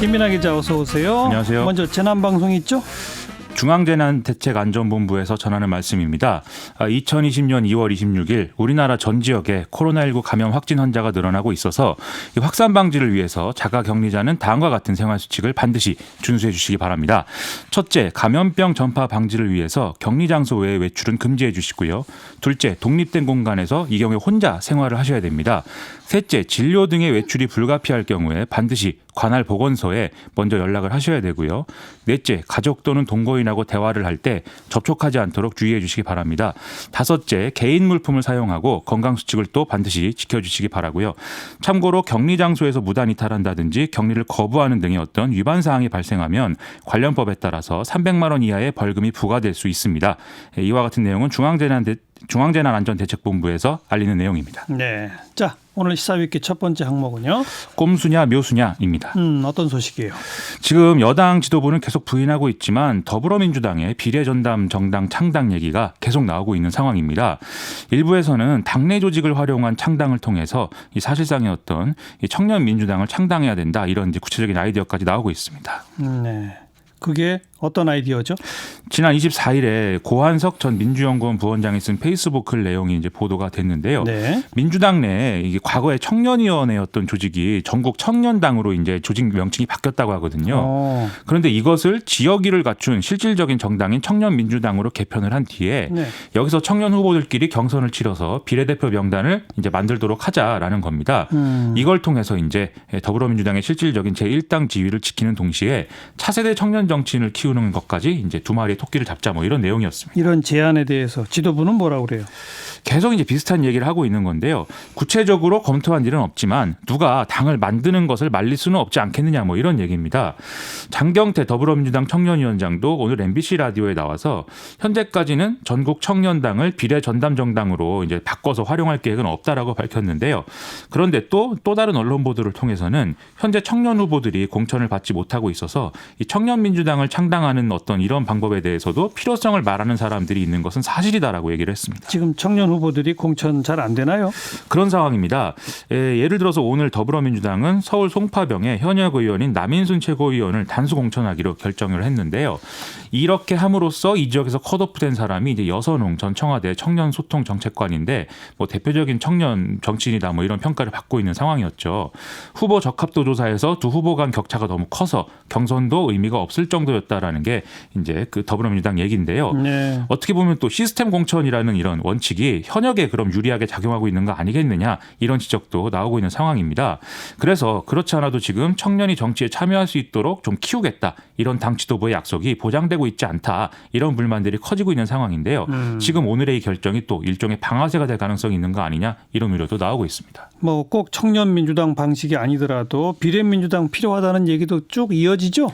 김민하 기자 어서 오세요. 안녕하세요. 먼저 재난방송 있죠? 중앙재난대책안전본부에서 전하는 말씀입니다. 2020년 2월 26일 우리나라 전 지역에 코로나19 감염 확진 환자가 늘어나고 있어서 이 확산 방지를 위해서 자가격리자는 다음과 같은 생활수칙을 반드시 준수해 주시기 바랍니다. 첫째, 감염병 전파 방지를 위해서 격리장소 외의 외출은 금지해 주시고요. 둘째, 독립된 공간에서 이 경우에 혼자 생활을 하셔야 됩니다. 셋째, 진료 등의 외출이 불가피할 경우에 반드시 관할 보건소에 먼저 연락을 하셔야 되고요. 넷째, 가족 또는 동거인하고 대화를 할 때 접촉하지 않도록 주의해 주시기 바랍니다. 다섯째, 개인 물품을 사용하고 건강수칙을 또 반드시 지켜주시기 바라고요. 참고로 격리장소에서 무단 이탈한다든지 격리를 거부하는 등의 어떤 위반 사항이 발생하면 관련 법에 따라서 300만 원 이하의 벌금이 부과될 수 있습니다. 이와 같은 내용은 중앙재난안전대책본부에서 알리는 내용입니다. 네. 자, 오늘 시사위키 첫 번째 항목은요. 꼼수냐 묘수냐입니다. 어떤 소식이에요? 지금 여당 지도부는 계속 부인하고 있지만 더불어민주당의 비례전담 정당 창당 얘기가 계속 나오고 있는 상황입니다. 일부에서는 당내 조직을 활용한 창당을 통해서 이 사실상의 어떤 이 청년 민주당을 창당해야 된다, 이런 이제 구체적인 아이디어까지 나오고 있습니다. 네. 그게 어떤 아이디어죠? 지난 24일에 고한석 전 민주연구원 부원장이 쓴 페이스북 글 내용이 이제 보도가 됐는데요. 네. 민주당 내에 이게 과거에 청년위원회였던 조직이 전국 청년당으로 이제 조직 명칭이 바뀌었다고 하거든요. 그런데 이것을 지역의를 갖춘 실질적인 정당인 청년민주당으로 개편을 한 뒤에 네. 여기서 청년 후보들끼리 경선을 치러서 비례대표 명단을 이제 만들도록 하자라는 겁니다. 이걸 통해서 이제 더불어민주당의 실질적인 제1당 지위를 지키는 동시에 차세대 청년 정치인을 키우는 것까지 이제 두 마리의 토끼를 잡자, 뭐 이런 내용이었습니다. 이런 제안에 대해서 지도부는 뭐라고 그래요? 계속 이제 비슷한 얘기를 하고 있는 건데요. 구체적으로 검토한 일은 없지만 누가 당을 만드는 것을 말릴 수는 없지 않겠느냐, 뭐 이런 얘기입니다. 장경태 더불어민주당 청년위원장도 오늘 MBC 라디오에 나와서 현재까지는 전국 청년당을 비례전담정당으로 이제 바꿔서 활용할 계획은 없다라고 밝혔는데요. 그런데 또 다른 언론 보도를 통해서는 현재 청년 후보들이 공천을 받지 못하고 있어서 이 청년민주당을 창당하는 어떤 이런 방법에 대해서도 필요성을 말하는 사람들이 있는 것은 사실이다라고 얘기를 했습니다. 지금 청년 후보들이 공천 잘 안 되나요? 그런 상황입니다. 예를 들어서 오늘 더불어민주당은 서울 송파병의 현역 의원인 남인순 최고위원을 단수 공천하기로 결정을 했는데요. 이렇게 함으로써 이 지역에서 컷오프된 사람이 이제 여선홍 전 청와대 청년소통정책관인데 뭐 대표적인 청년 정치인이다, 뭐 이런 평가를 받고 있는 상황이었죠. 후보 적합도 조사에서 두 후보 간 격차가 너무 커서 경선도 의미가 없을 정도였다라는 게 이제 그 더불어민주당 얘기인데요. 네. 어떻게 보면 또 시스템 공천이라는 이런 원칙이 현역에 그럼 유리하게 작용하고 있는 거 아니겠느냐, 이런 지적도 나오고 있는 상황입니다. 그래서 그렇지 않아도 지금 청년이 정치에 참여할 수 있도록 좀 키우겠다, 이런 당 지도부의 약속이 보장되고 있지 않다, 이런 불만들이 커지고 있는 상황인데요. 지금 오늘의 이 결정이 또 일종의 방아쇠가 될 가능성이 있는 거 아니냐, 이런 우려도 나오고 있습니다. 뭐 꼭 청년민주당 방식이 아니더라도 비례민주당 필요하다는 얘기도 쭉 이어지죠?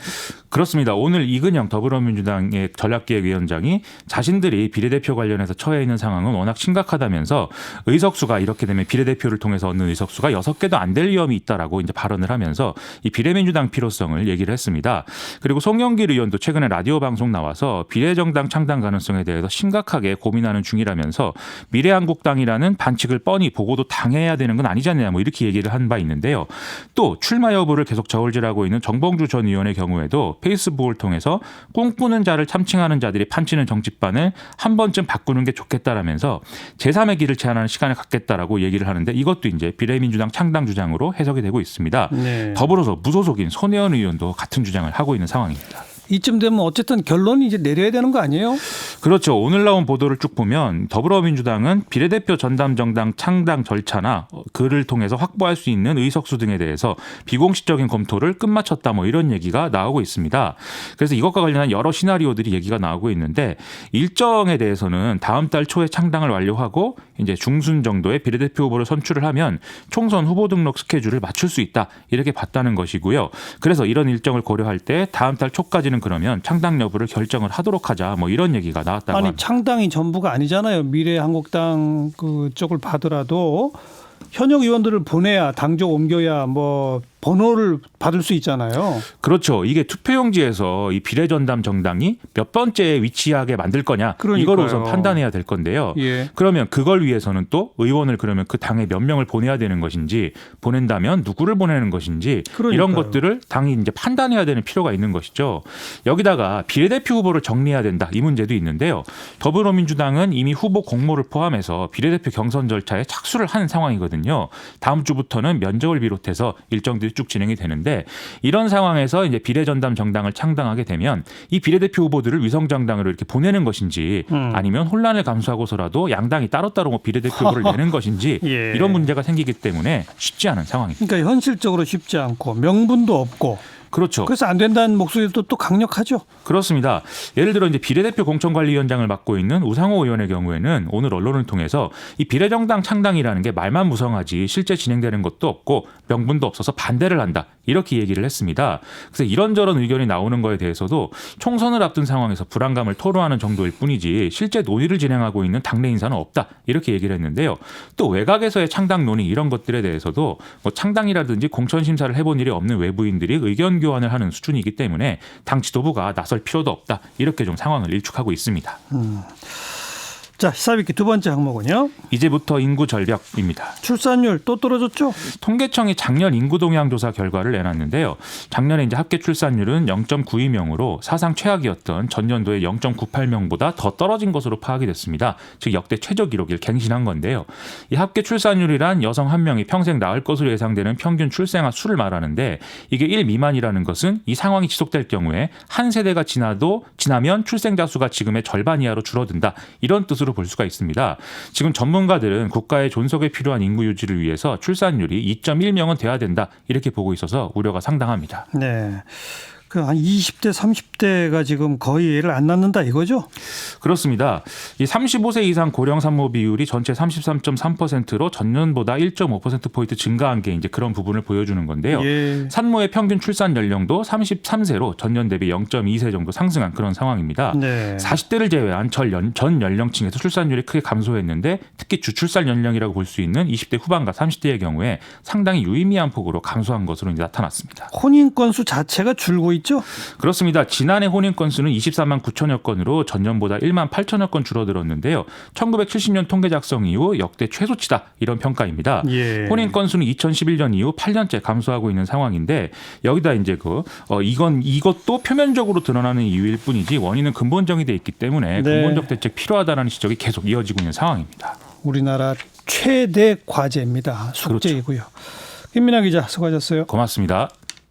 그렇습니다. 오늘 이근영 더불어민주당의 전략기획위원장이 자신들이 비례대표 관련해서 처해 있는 상황은 워낙 심각하다면서 의석수가 이렇게 되면 비례대표를 통해서 얻는 의석수가 6개도 안 될 위험이 있다라고 이제 발언을 하면서 이 비례민주당 필요성을 얘기를 했습니다. 그리고 송영길 의원도 최근에 라디오 방송 나와서 비례정당 창당 가능성에 대해서 심각하게 고민하는 중이라면서 미래한국당이라는 반칙을 뻔히 보고도 당해야 되는 건 아니지 않느냐, 뭐 이렇게 얘기를 한 바 있는데요. 또 출마 여부를 계속 저울질하고 있는 정봉주 전 의원의 경우에도 페이스북을 통해서 꿈꾸는 자를 참칭하는 자들이 판치는 정치판을 한 번쯤 바꾸는 게 좋겠다라면서 제3의 길을 제안하는 시간을 갖겠다라고 얘기를 하는데 이것도 이제 비례민주당 창당 주장으로 해석이 되고 있습니다. 네. 더불어서 무소속인 손혜원 의원도 같은 주장을 하고 있는 상황입니다. 이쯤 되면 어쨌든 결론이 이제 내려야 되는 거 아니에요? 그렇죠. 오늘 나온 보도를 쭉 보면 더불어민주당은 비례대표 전담정당 창당 절차나 그를 통해서 확보할 수 있는 의석수 등에 대해서 비공식적인 검토를 끝마쳤다, 뭐 이런 얘기가 나오고 있습니다. 그래서 이것과 관련한 여러 시나리오들이 얘기가 나오고 있는데 일정에 대해서는 다음 달 초에 창당을 완료하고 이제 중순 정도의 비례대표 후보를 선출을 하면 총선 후보 등록 스케줄을 맞출 수 있다, 이렇게 봤다는 것이고요. 그래서 이런 일정을 고려할 때 다음 달 초까지는 그러면 창당 여부를 결정을 하도록 하자, 뭐 이런 얘기가 나왔다고 합니다. 창당이 전부가 아니잖아요. 미래한국당 그 쪽을 봐더라도 현역 의원들을 보내야 당적 옮겨야 뭐 번호를 받을 수 있잖아요. 그렇죠. 이게 투표용지에서 이 비례전담 정당이 몇 번째에 위치하게 만들 거냐 그러니까요. 이걸 우선 판단해야 될 건데요. 예. 그러면 그걸 위해서는 또 의원을 그러면 그 당에 몇 명을 보내야 되는 것인지 보낸다면 누구를 보내는 것인지 그러니까요. 이런 것들을 당이 이제 판단해야 되는 필요가 있는 것이죠. 여기다가 비례대표 후보를 정리해야 된다 이 문제도 있는데요. 더불어민주당은 이미 후보 공모를 포함해서 비례대표 경선 절차에 착수를 한 상황이거든요. 다음 주부터는 면접을 비롯해서 일정들이 쭉 진행이 되는데 이런 상황에서 이제 비례전담 정당을 창당하게 되면 이 비례대표 후보들을 위성정당으로 이렇게 보내는 것인지 아니면 혼란을 감수하고서라도 양당이 따로따로 뭐 비례대표 후보를 내는 것인지 예. 이런 문제가 생기기 때문에 쉽지 않은 상황입니다. 그러니까 현실적으로 쉽지 않고 명분도 없고 그렇죠. 그래서 안 된다는 목소리도 또 강력하죠. 그렇습니다. 예를 들어 이제 비례대표 공천관리위원장을 맡고 있는 우상호 의원의 경우에는 오늘 언론을 통해서 이 비례정당 창당이라는 게 말만 무성하지 실제 진행되는 것도 없고 명분도 없어서 반대를 한다. 이렇게 얘기를 했습니다. 그래서 이런저런 의견이 나오는 거에 대해서도 총선을 앞둔 상황에서 불안감을 토로하는 정도일 뿐이지 실제 논의를 진행하고 있는 당내 인사는 없다. 이렇게 얘기를 했는데요. 또 외곽에서의 창당 논의 이런 것들에 대해서도 뭐 창당이라든지 공천 심사를 해본 일이 없는 외부인들이 의견 교환을 하는 수준이기 때문에 당 지도부가 나설 필요도 없다. 이렇게 좀 상황을 일축하고 있습니다. 자, 시사비키 두 번째 항목은요. 이제부터 인구 절벽입니다. 출산율 또 떨어졌죠? 통계청이 작년 인구 동향 조사 결과를 내놨는데요. 작년에 이제 합계 출산율은 0.92명으로 사상 최악이었던 전년도의 0.98명보다 더 떨어진 것으로 파악이 됐습니다. 즉 역대 최저 기록을 갱신한 건데요. 이 합계 출산율이란 여성 한 명이 평생 낳을 것으로 예상되는 평균 출생아 수를 말하는데 이게 1 미만이라는 것은 이 상황이 지속될 경우에 한 세대가 지나면 출생자 수가 지금의 절반 이하로 줄어든다. 이런 뜻으로 볼 수가 있습니다. 지금 전문가들은 국가의 존속에 필요한 인구 유지를 위해서 출산율이 2.1명은 돼야 된다. 이렇게 보고 있어서 우려가 상당합니다. 네. 그 한 20대, 30대가 지금 거의 애를 안 낳는다 이거죠? 그렇습니다. 이 35세 이상 고령 산모 비율이 전체 33.3%로 전년보다 1.5%포인트 증가한 게 이제 그런 부분을 보여주는 건데요. 예. 산모의 평균 출산 연령도 33세로 전년 대비 0.2세 정도 상승한 그런 상황입니다. 네. 40대를 제외한 전 연령층에서 출산율이 크게 감소했는데 특히 주출산 연령이라고 볼 수 있는 20대 후반과 30대의 경우에 상당히 유의미한 폭으로 감소한 것으로 이제 나타났습니다. 혼인 건수 자체가 줄고 있죠? 그렇습니다. 지난해 혼인 건수는 24만 9천여 건으로 전년보다 1만 8천여 건 줄어들었는데요. 1970년 통계 작성 이후 역대 최소치다 이런 평가입니다. 예. 혼인 건수는 2011년 이후 8년째 감소하고 있는 상황인데 여기다 이제 이것도 표면적으로 드러나는 이유일 뿐이지 원인은 근본적이 돼 있기 때문에 네. 근본적 대책 필요하다는 지적이 계속 이어지고 있는 상황입니다. 우리나라 최대 과제입니다. 숙제이고요. 김민아 기자 수고하셨어요. 고맙습니다.